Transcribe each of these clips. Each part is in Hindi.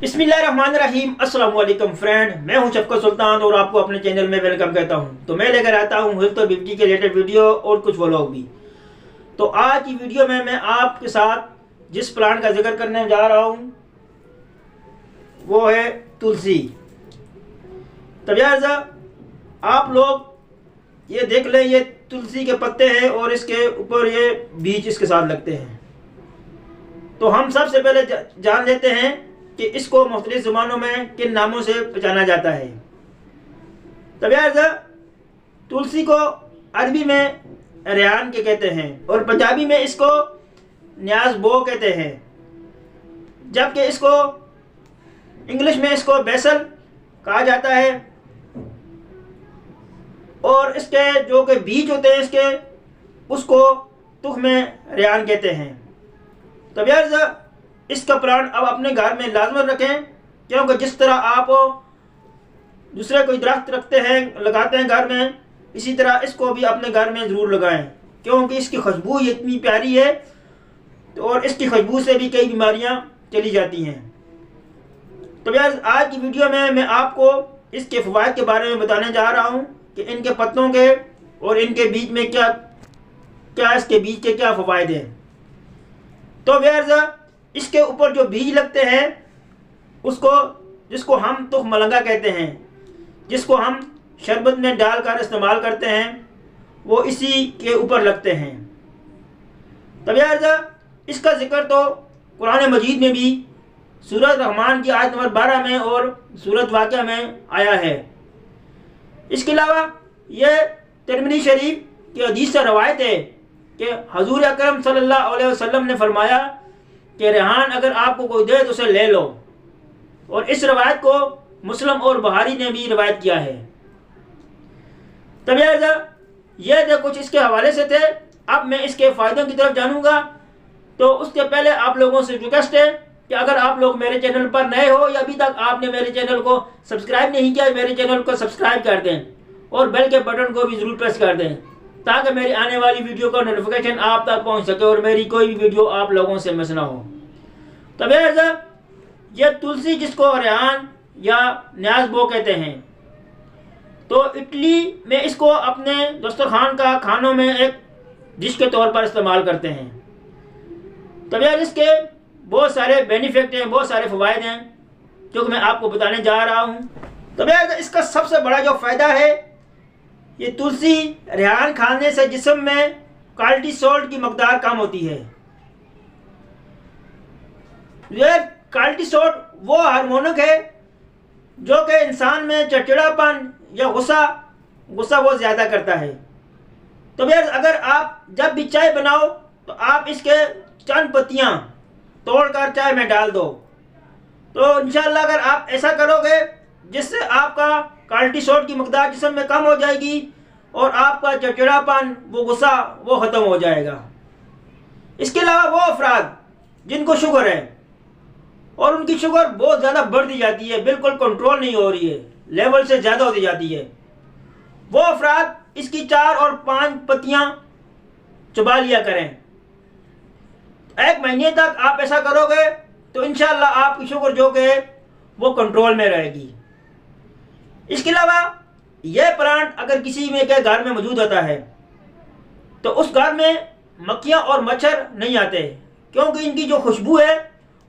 बिस्मिल्लाहिर्रहमानिर्रहीम। अस्सलाम वालेकुम फ्रेंड, मैं हूं शफकत सुल्तान और आपको अपने चैनल में वेलकम कहता हूं। तो मैं लेकर आता हूं हेल्थ और ब्यूटी के रिलेटेड वीडियो और कुछ व्लॉग भी। तो आज की वीडियो में मैं आपके साथ जिस प्लांट का जिक्र करने जा रहा हूं वो है तुलसी। तब यार आप लोग ये देख लें, ये तुलसी के पत्ते हैं और इसके ऊपर ये बीज इसके साथ लगते हैं। तो हम सबसे पहले जान लेते हैं कि इसको मुख्तलिफ ज़ुबानों में किन नामों से पहचाना जाता है। तब यार तुलसी को अरबी में रेहान के कहते हैं और पंजाबी में इसको न्याज बो कहते हैं, जबकि इसको इंग्लिश में इसको बेसल कहा जाता है। और इसके जो के बीज होते हैं इसके, उसको तुख्म रेहान कहते हैं। तब यार इसका प्लांट अब अपने घर में लाजमत रखें, क्योंकि जिस तरह आप दूसरे कोई दरख्त रखते हैं, लगाते हैं घर में, इसी तरह इसको भी अपने घर में ज़रूर लगाएं, क्योंकि इसकी खुशबू इतनी प्यारी है और इसकी खुशबू से भी कई बीमारियां चली जाती हैं। तो यार आज की वीडियो में मैं आपको इसके फ़वाइद के बारे में बताने जा रहा हूँ कि इनके पत्तों के और इनके बीज में क्या इसके बीज के क्या फ़वाइद हैं। तो यार इसके ऊपर जो बीज लगते हैं उसको, जिसको हम तुख मलंगा कहते हैं, जिसको हम शरबत में डालकर इस्तेमाल करते हैं, वो इसी के ऊपर लगते हैं। तब यार इसका जिक्र तो कुरान मजीद में भी सूरत रहमान की आयत नंबर 12 में और सूरत वाक़िया में आया है। इसके अलावा यह तिरमिज़ी शरीफ की हदीस से रवायत है कि हजूर अकरम सल्लल्लाहु अलैहि वसल्लम ने फरमाया कि रेहान अगर आपको कोई दे तो उसे ले लो। और इस रवायत को मुस्लिम और बुखारी ने भी रवायत किया है। तब यार ये जो कुछ इसके हवाले से थे, अब मैं इसके फ़ायदों की तरफ जानूंगा। तो उसके पहले आप लोगों से रिक्वेस्ट है कि अगर आप लोग मेरे चैनल पर नए हो या अभी तक आपने मेरे चैनल को सब्सक्राइब नहीं किया, मेरे चैनल को सब्सक्राइब कर दें और बेल के बटन को भी ज़रूर प्रेस कर दें, ताकि मेरी आने वाली वीडियो का नोटिफिकेशन आप तक पहुंच सके और मेरी कोई भी वीडियो आप लोगों से मिस ना हो। तब यार ये तुलसी, जिसको रेहान या न्याज बो कहते हैं, तो इटली में इसको अपने दस्तरखान का खानों में एक डिश के तौर पर इस्तेमाल करते हैं। तब यार इसके बहुत सारे बेनिफिट हैं, बहुत सारे फ़वाइद हैं जो मैं आपको बताने जा रहा हूँ। तब यार इसका सबसे बड़ा जो फ़ायदा है, ये तुलसी रेहान खाने से जिस्म में कोर्टिसोल की मकदार कम होती है। ये कोर्टिसोल वो हार्मोन है जो कि इंसान में चिड़चिड़ापन या गुस्सा वो ज़्यादा करता है। तो यार अगर आप जब भी चाय बनाओ तो आप इसके चंद पत्तियाँ तोड़कर चाय में डाल दो, तो इंशाल्लाह अगर आप ऐसा करोगे जिससे आपका कोर्टिसोल की मकदार जिस्म में कम हो जाएगी और आपका चिड़चिड़ापन, वो गुस्सा वो ख़त्म हो जाएगा। इसके अलावा वो अफराद जिनको शुगर है और उनकी शुगर बहुत ज़्यादा बढ़ती जाती है, बिल्कुल कंट्रोल नहीं हो रही है, लेवल से ज़्यादा होती जाती है, वो अफराद इसकी 4 और 5 पत्तियाँ चबा लिया करें। 1 महीने तक आप ऐसा करोगे तो इंशाल्लाह आपकी शुगर जो कि वो कंट्रोल में रहेगी। इसके अलावा यह प्लांट अगर किसी में के घर में मौजूद होता है तो उस घर में मक्खियाँ और मच्छर नहीं आते, क्योंकि इनकी जो खुशबू है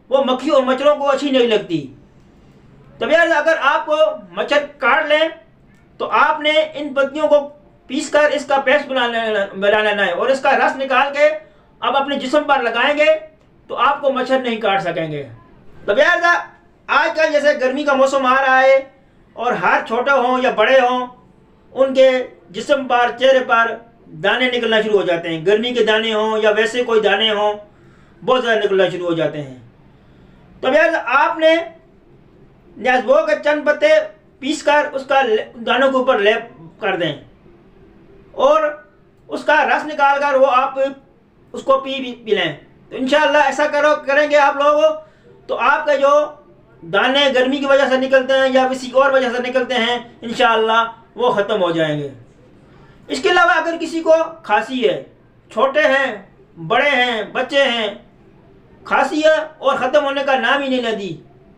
वो मक्खी और मच्छरों को अच्छी नहीं लगती। तब यार अगर आपको मच्छर काट लें तो आपने इन पत्तियों को पीसकर इसका पेस्ट बना लेना है और इसका रस निकाल के अब अपने जिस्म पर लगाएंगे तो आपको मच्छर नहीं काट सकेंगे। तब यार आजकल जैसे गर्मी का मौसम आ रहा है और हर छोटे हों या बड़े हों, उनके जिस्म पर, चेहरे पर दाने निकलना शुरू हो जाते हैं। गर्मी के दाने हों या वैसे कोई दाने हों, बहुत ज़्यादा निकलना शुरू हो जाते हैं। तो यार आपने न्याज़बो के चंद पत्ते पीसकर उसका दानों के ऊपर लेप कर दें और उसका रस निकाल कर वो आप उसको पी लें। तो इंशाल्लाह ऐसा करेंगे आप लोग तो आपके जो दाने गर्मी की वजह से निकलते हैं या किसी और वजह से निकलते हैं, इंशाल्लाह वो ख़त्म हो जाएंगे। इसके अलावा अगर किसी को खांसी है, छोटे हैं, बड़े हैं, बच्चे हैं, खांसी है और ख़त्म होने का नाम ही नहीं लेती,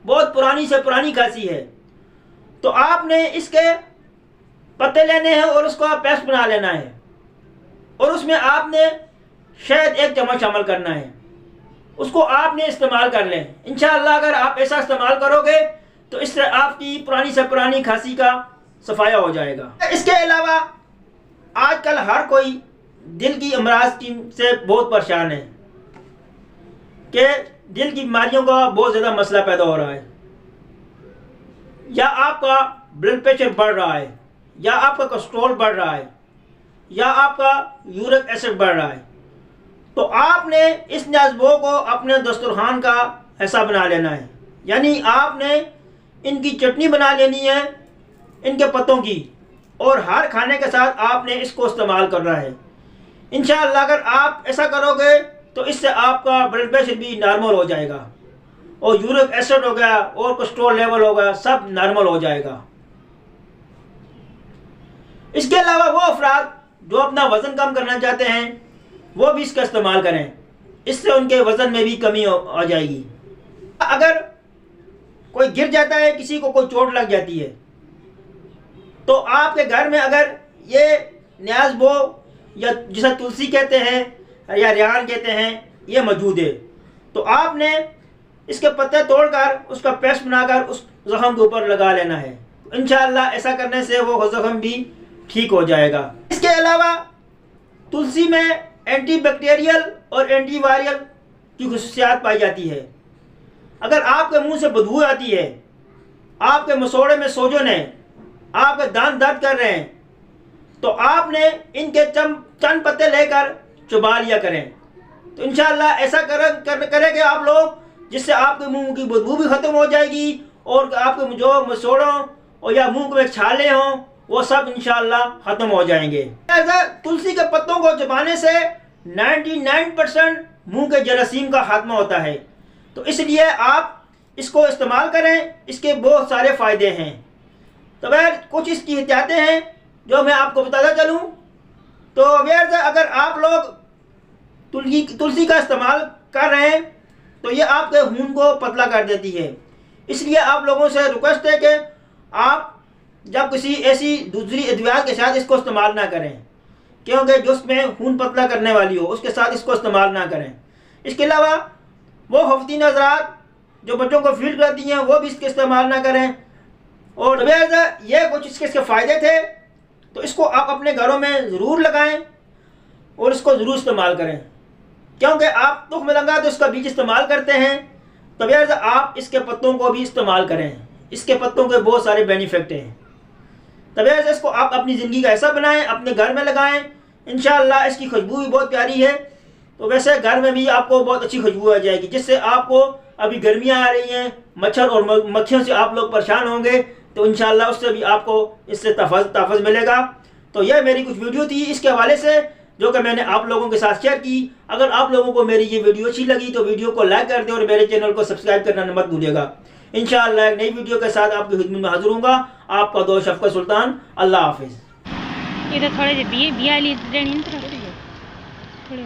बहुत पुरानी से पुरानी खांसी है, तो आपने इसके पत्ते लेने हैं और उसका पेस्ट बना लेना है और उसमें आपने शहद 1 चम्मच शामिल करना है, उसको आपने इस्तेमाल कर लें। इंशाअल्लाह अगर आप ऐसा इस्तेमाल करोगे तो इससे आपकी पुरानी से पुरानी खांसी का सफाया हो जाएगा। इसके अलावा आजकल हर कोई दिल की अमराज से बहुत परेशान है कि दिल की बीमारियों का बहुत ज़्यादा मसला पैदा हो रहा है, या आपका ब्लड प्रेशर बढ़ रहा है, या आपका कोलेस्ट्रॉल बढ़ रहा है, या आपका यूरिक एसिड बढ़ रहा है, तो आपने इस न्याज़बो को अपने दस्तरखान का हिस्सा बना लेना है। यानी आपने इनकी चटनी बना लेनी है, इनके पत्तों की, और हर खाने के साथ आपने इसको इस्तेमाल करना है। इंशाअल्लाह अगर आप ऐसा करोगे तो इससे आपका ब्लड प्रेशर भी नॉर्मल हो जाएगा और यूरिक एसिड हो गया और कोलेस्ट्रॉल लेवल हो गया, सब नॉर्मल हो जाएगा। इसके अलावा वो अफराद जो अपना वज़न कम करना चाहते हैं वो भी इसका इस्तेमाल करें, इससे उनके वज़न में भी कमी आ जाएगी। अगर कोई गिर जाता है, किसी को कोई चोट लग जाती है, तो आपके घर में अगर ये न्याज़बो या जिसे तुलसी कहते हैं या रेहान कहते हैं ये मौजूद है, तो आपने इसके पत्ते तोड़कर उसका पेस्ट बनाकर उस ज़ख्म के ऊपर लगा लेना है। इंशाअल्लाह ऐसा करने से वो ज़ख्म भी ठीक हो जाएगा। इसके अलावा तुलसी में एंटीबैक्टीरियल और एंटीवायरल की खुसूसियात पाई जाती है। अगर आपके मुंह से बदबू आती है, आपके मसोड़े में सोजन है, आपके दांत दर्द कर रहे हैं, तो आपने इनके चंद पत्ते लेकर चबा लिया करें। तो इंशाअल्लाह ऐसा करेंगे आप लोग, जिससे आपके मुंह की बदबू भी ख़त्म हो जाएगी और आपके जो मसोड़ों और या मुंह में छाले हों वो सब इंशाअल्लाह ख़त्म हो जाएंगे। ऐसा तुलसी के पत्तों को चबाने से 99% मुंह के जरासीम का खात्मा होता है, तो इसलिए आप इसको इस्तेमाल करें, इसके बहुत सारे फ़ायदे हैं। तो वह कुछ इसकी एहतियातें हैं जो मैं आपको बताता चलूँ। तो व्यर्थ अगर आप लोग तुलसी का इस्तेमाल कर रहे हैं तो ये आपके खून को पतला कर देती है, इसलिए आप लोगों से रिक्वेस्ट है कि आप जब किसी ऐसी दूसरी अद्वियात के साथ इसको इस्तेमाल ना करें, क्योंकि जो उसमें खून पतला करने वाली हो उसके साथ इसको इस्तेमाल ना करें। इसके अलावा वो खवातीन हज़रात जो बच्चों को फीड करती हैं वो भी इसके इस्तेमाल ना करें। और ये कुछ इसके फ़ायदे थे, तो इसको आप अपने घरों में ज़रूर लगाएं और इसको ज़रूर इस्तेमाल करें, क्योंकि आप तुख मिलंगा तो इसका बीज इस्तेमाल करते हैं, तो आप इसके पत्तों को भी इस्तेमाल करें। इसके पत्तों के बहुत सारे बेनिफिट हैं, तब इसको आप अपनी ज़िंदगी का ऐसा बनाएं, अपने घर में लगाएं। इंशाअल्लाह इसकी खुशबू भी बहुत प्यारी है, तो वैसे घर में भी आपको बहुत अच्छी खुशबू आ जाएगी, जिससे आपको अभी गर्मियाँ आ रही हैं, मच्छर और मक्खियों से आप लोग परेशान होंगे, तो इंशाअल्लाह उससे भी आपको इससे तहफ़्फ़ुज़ मिलेगा। तो यह मेरी कुछ वीडियो थी इसके हवाले से जो कि मैंने आप लोगों के साथ शेयर की। अगर आप लोगों को मेरी ये वीडियो अच्छी लगी तो वीडियो को लाइक कर दें और मेरे चैनल को सब्सक्राइब करना मत भूलिएगा। इंशाअल्लाह एक नई वीडियो के साथ आपकी खिदमत में हाजिर हूँगा। आपका दोस्त शफ़क़त सुल्तान। अल्लाह हाफिज़। ये तो थोड़े बिया लिए थोड़े